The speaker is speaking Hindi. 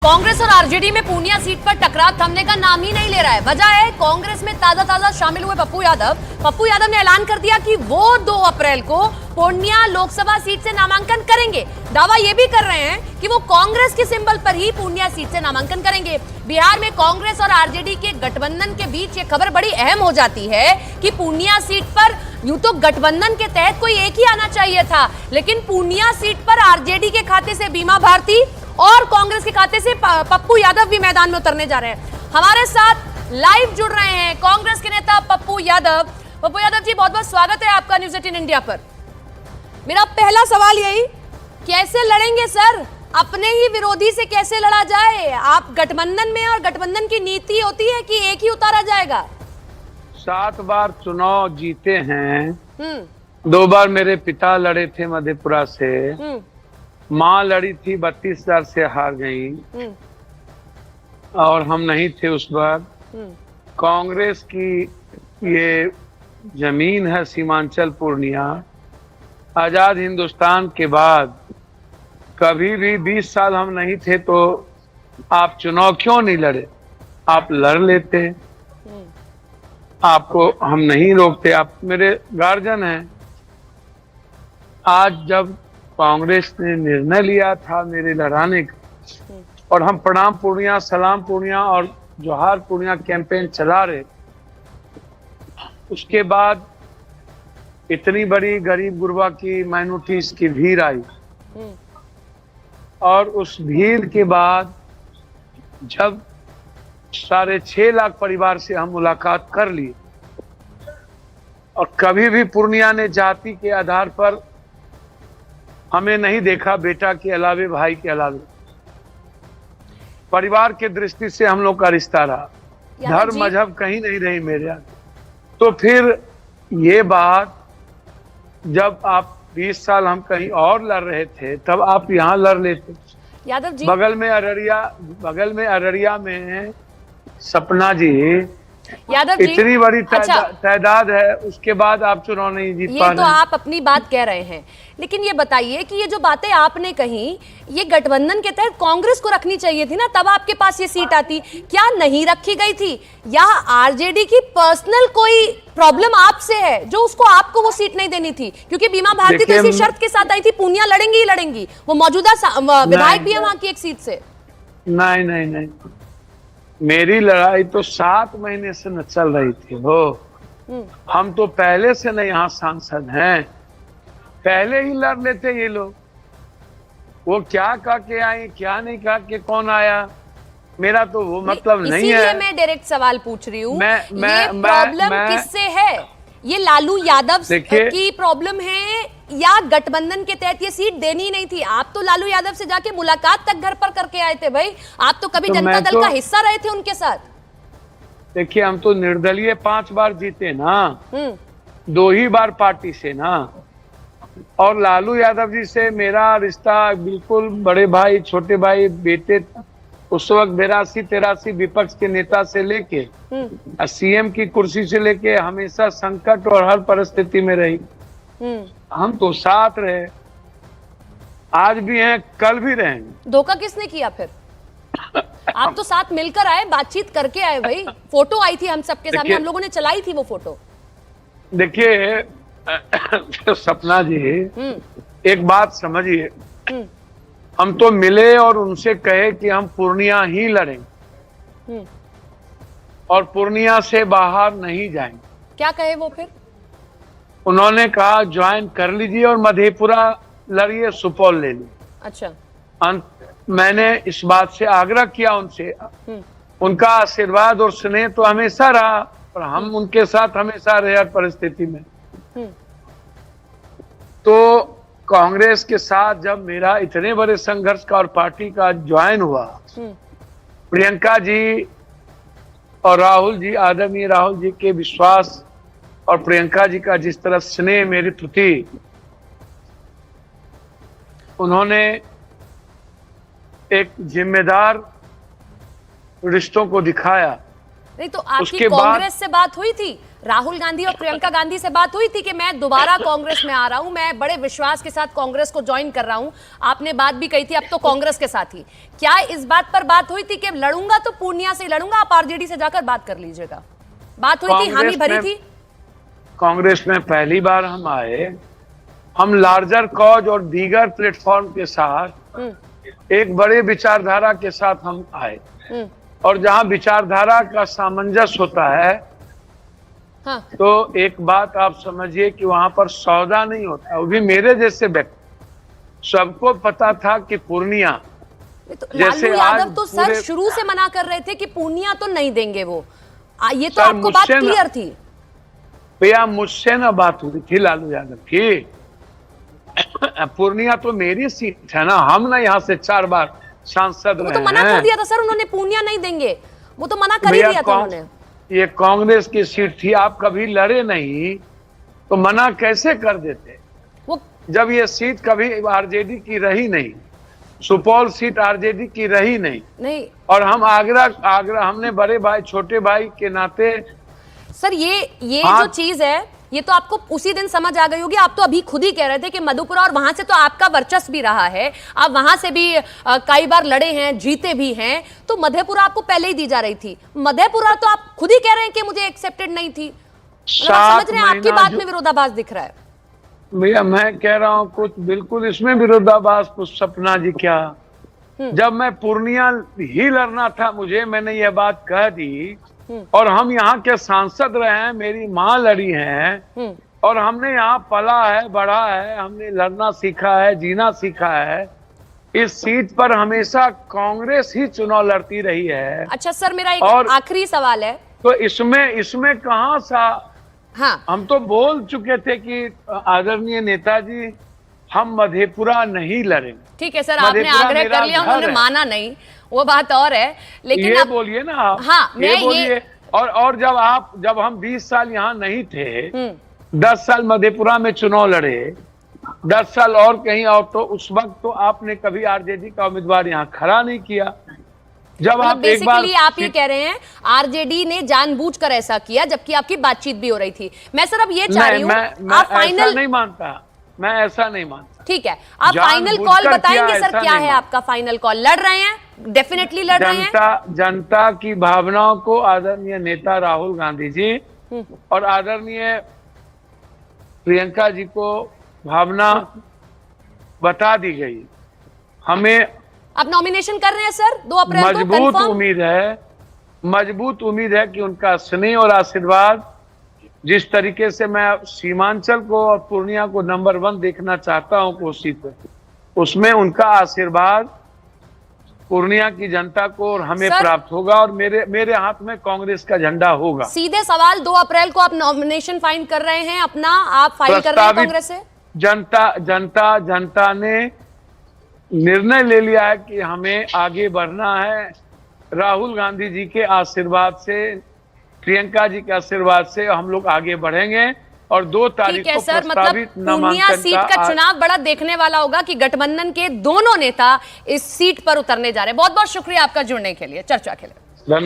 कांग्रेस और आरजेडी में पूर्णिया सीट पर टकराव थमने का नाम ही नहीं ले रहा है। वजह है कांग्रेस में ताजा शामिल हुए पप्पू यादव ने ऐलान कर दिया कि वो 2 अप्रैल को पूर्णिया लोकसभा सीट से नामांकन करेंगे। दावा ये भी कर रहे हैं कि वो कांग्रेस के सिंबल पर ही पूर्णिया सीट से नामांकन करेंगे। बिहार में कांग्रेस और आरजेडी के गठबंधन के बीच ये खबर बड़ी अहम हो जाती है कि पूर्णिया सीट पर यूं तो गठबंधन के तहत कोई एक ही आना चाहिए था, लेकिन पूर्णिया सीट पर आरजेडी के खाते से बीमा भारती और कांग्रेस के खाते से पप्पू यादव भी मैदान में उतरने जा रहे हैं। हमारे साथ लाइव जुड़ रहे हैं कांग्रेस के नेता पप्पू यादव। पप्पू यादव जी, बहुत बहुत स्वागत है आपका न्यूज़ 18 इंडिया पर। मेरा पहला सवाल यही, कैसे लड़ेंगे सर? अपने ही विरोधी से कैसे लड़ा जाए? आप गठबंधन में, और गठबंधन की नीति होती है कि एक ही उतारा जाएगा? 7 बार चुनाव जीते हैं। 2 बार मेरे पिता लड़े थे मधेपुरा से, माँ लड़ी थी 32,000 से हार गई और हम नहीं थे उस बार। कांग्रेस की ये जमीन है सीमांचल पूर्णिया। आजाद हिंदुस्तान के बाद कभी भी 20 साल हम नहीं थे तो आप चुनाव क्यों नहीं लड़े? आप लड़ लेते, आपको हम नहीं रोकते, आप मेरे गार्जियन हैं। आज जब कांग्रेस ने निर्णय लिया था मेरे लड़ाने का और हम प्रणाम पूर्णिया, सलाम पूर्णिया और जोहार पूर्णिया कैंपेन चला रहे, उसके बाद इतनी बड़ी गरीब गुरबा की माइनॉरिटीज की भीड़ आई और उस भीड़ के बाद जब 6.5 लाख परिवार से हम मुलाकात कर ली और कभी भी पूर्णिया ने जाति के आधार पर हमें नहीं देखा, बेटा के अलावे, भाई के अलावे। परिवार के दृष्टि से हम लोग का रिश्ता रहा, धर्म मजहब कहीं नहीं रही मेरे यहाँ। तो फिर ये बात जब आप 20 साल हम कहीं और लड़ रहे थे तब आप यहाँ लड़ लेते। यादव जी, बगल में अररिया में सपना जी, यादव जी इतनी बड़ी तादाद है, उसके बाद आप चुनाव नहीं जीत पा रहे। ये तो आप अपनी बात कह रहे हैं, लेकिन ये बताइए कि ये जो बातें आपने कही, ये गठबंधन के तहत कांग्रेस को रखनी चाहिए थी ना, तब आपके पास ये सीट आती। क्या नहीं रखी गई थी, या आरजेडी की पर्सनल कोई प्रॉब्लम आपसे है जो उसको आपको वो सीट नहीं देनी थी? क्योंकि बीमा भारती तो इसी शर्त के साथ आई थी, पूर्णिया लड़ेंगी ही लड़ेंगी, वो मौजूदा विधायक भी है वहां की एक सीट से। नहीं, मेरी लड़ाई तो 7 महीने से न चल रही थी वो। हम तो पहले से न यहाँ सांसद हैं, पहले ही लड़ लेते ये लोग। वो क्या कह के आए, क्या नहीं कह के कौन आया, मेरा तो वो मतलब नहीं है। मैं डायरेक्ट सवाल पूछ रही हूँ, ये प्रॉब्लम किससे है? ये लालू यादव की प्रॉब्लम है या गठबंधन के तहत ये सीट देनी नहीं थी? आप तो लालू यादव से जाके मुलाकात तक घर पर करके आए थे भाई, आप तो कभी जनता दल का हिस्सा रहे थे उनके साथ। देखिए, हम तो निर्दलीय 5 बार जीते ना, 2 ही बार पार्टी से ना। और लालू यादव जी से मेरा रिश्ता बिल्कुल बड़े भाई, छोटे भाई, बेटे। उस वक्त 82-83 विपक्ष के नेता से लेके सीएम की कुर्सी से लेके हमेशा संकट और हर परिस्थिति में रही। हम तो साथ रहे, आज भी हैं, कल भी रहेंगे। धोखा किसने किया फिर? आप तो साथ मिलकर आए, बातचीत करके आए भाई। फोटो आई थी हम सबके सामने, हम लोगों ने चलाई थी वो फोटो। देखिए सपना जी, एक बात समझिए, हम तो मिले और उनसे कहे कि हम पूर्णिया ही लड़ेंगे और पूर्णिया से बाहर नहीं जाएंगे। क्या कहे वो फिर? उन्होंने कहा ज्वाइन कर लीजिए और मधेपुरा लड़िए, सुपौल ले लीजिए। अच्छा। मैंने इस बात से आग्रह किया उनसे, उनका आशीर्वाद और स्नेह तो हमेशा रहा और हम उनके साथ हमेशा रहे हर परिस्थिति में। तो कांग्रेस के साथ जब मेरा इतने बड़े संघर्ष का और पार्टी का ज्वाइन हुआ, प्रियंका जी और राहुल जी, आदरणीय राहुल जी के विश्वास और प्रियंका जी का जिस तरह स्नेह मेरे प्रति, उन्होंने एक जिम्मेदार रिश्तों को दिखाया। नहीं तो आपकी कांग्रेस से बात हुई थी? राहुल गांधी और प्रियंका गांधी से बात हुई थी कि मैं दोबारा कांग्रेस में आ रहा हूं, मैं बड़े विश्वास के साथ कांग्रेस को ज्वाइन कर रहा हूं। आपने बात भी कही थी अब तो कांग्रेस के साथ ही। क्या इस बात पर बात हुई थी कि लड़ूंगा तो पूर्णिया से लड़ूंगा, आप आरजेडी से जाकर बात कर लीजिएगा? बात हुई थी, हामी भरी थी? कांग्रेस में पहली बार हम आए, हम लार्जर कॉज और दीगर प्लेटफॉर्म के साथ एक बड़े विचारधारा के साथ हम आए, और जहां विचारधारा का सामंजस्य होता है हाँ। तो एक बात आप समझिए कि वहां पर सौदा नहीं होता। वो भी मेरे जैसे व्यक्ति, सबको पता था कि पूर्णिया तो लालू यादव तो सर शुरू से मना कर रहे थे कि पूर्णिया तो नहीं देंगे वो, ये तो आपको बात क्लियर थी। भैया मुझसे ना बात हुई थी लालू यादव की, पूर्णिया तो मेरी सीट है ना, हम ना यहाँ से 4 बार सांसद रहे। तो मना कर दिया था सर उन्होंने, पूर्णिया नहीं देंगे, वो तो मना कर ही दिया था उन्होंने। ये कांग्रेस की सीट थी, आप कभी लड़े नहीं तो मना कैसे कर देते? वो जब ये सीट कभी आरजेडी की रही नहीं, सुपौल सीट आरजेडी की रही नहीं, और हम आगरा हमने बड़े भाई छोटे भाई के नाते। सर ये जो चीज है ये तो आपको उसी दिन समझ आ गई होगी। आप तो अभी खुद ही कह रहे थे कि मधुपुरा, और वहां से तो आपका वर्चस्व भी रहा है, आप वहां से भी कई बार लड़े हैं, जीते भी हैं, तो मधेपुरा आपको पहले ही दी जा रही थी। मधेपुरा तो आप खुद ही कह रहे हैं कि मुझे एक्सेप्टेड नहीं थी, मतलब समझ रहे हैं आपकी बात में विरोधाभास दिख रहा है। भैया मैं कह रहा हूँ कुछ बिल्कुल इसमें विरोधाभास, कुछ सपना जी क्या। जब मैं पूर्णिया ही लड़ना था मुझे, मैंने ये बात कह दी, और हम यहाँ के सांसद रहे हैं, मेरी माँ लड़ी है, और हमने यहाँ पला है, बढ़ा है, हमने लड़ना सीखा है, जीना सीखा है। इस सीट पर हमेशा कांग्रेस ही चुनाव लड़ती रही है। अच्छा सर, मेरा एक आखिरी सवाल है, तो इसमें कहाँ सा, हाँ, हम तो बोल चुके थे कि आदरणीय नेताजी हम मधेपुरा नहीं लड़ेंगे। ठीक है सर, आपने आग्रह कर लिया, उन्होंने माना नहीं, वो बात और है, लेकिन ये बोलिए ना आप। हाँ, ये बोलिए। और जब हम 20 साल यहाँ नहीं थे, 10 साल मधेपुरा में चुनाव लड़े, 10 साल और कहीं, और तो उस वक्त तो आपने कभी आरजेडी का उम्मीदवार यहाँ खड़ा नहीं किया। जब आप एक बार आप ये कह रहे हैं आरजेडी ने जानबूझकर ऐसा किया, जबकि आपकी बातचीत भी हो रही थी। मैं सर अब ये चाह रही हूँ, आप फाइनल नहीं मानता, मैं ऐसा नहीं मानता। ठीक है, आप फाइनल कॉल बताएंगे सर, क्या है आपका फाइनल कॉल? लड़ रहे हैं, डेफिनेटली लड़ रहे हैं। जनता की भावनाओं को आदरणीय नेता राहुल गांधी जी और आदरणीय प्रियंका जी को भावना बता दी गई। हमें अब नॉमिनेशन कर रहे हैं सर 2 अप्रैल को, मजबूत उम्मीद है कि उनका स्नेह और आशीर्वाद, जिस तरीके से मैं सीमांचल को और पूर्णिया को नंबर 1 देखना चाहता हूं कोसी पे, उसमें उनका आशीर्वाद पूर्णिया की जनता को और हमें प्राप्त होगा, और मेरे हाथ में कांग्रेस का झंडा होगा। सीधे सवाल, 2 अप्रैल को आप नॉमिनेशन फाइल कर रहे हैं अपना, आप फाइल कर रहे हैं कांग्रेस से? जनता ने निर्णय ले लिया है कि हमें आगे बढ़ना है। राहुल गांधी जी के आशीर्वाद से, प्रियंका जी के आशीर्वाद से हम लोग आगे बढ़ेंगे, और 2 तारीख को प्रस्तावित पूर्णिया सीट का चुनाव बड़ा देखने वाला होगा कि गठबंधन के दोनों नेता इस सीट पर उतरने जा रहे हैं। बहुत बहुत शुक्रिया आपका जुड़ने के लिए, चर्चा के लिए। धन्यवाद।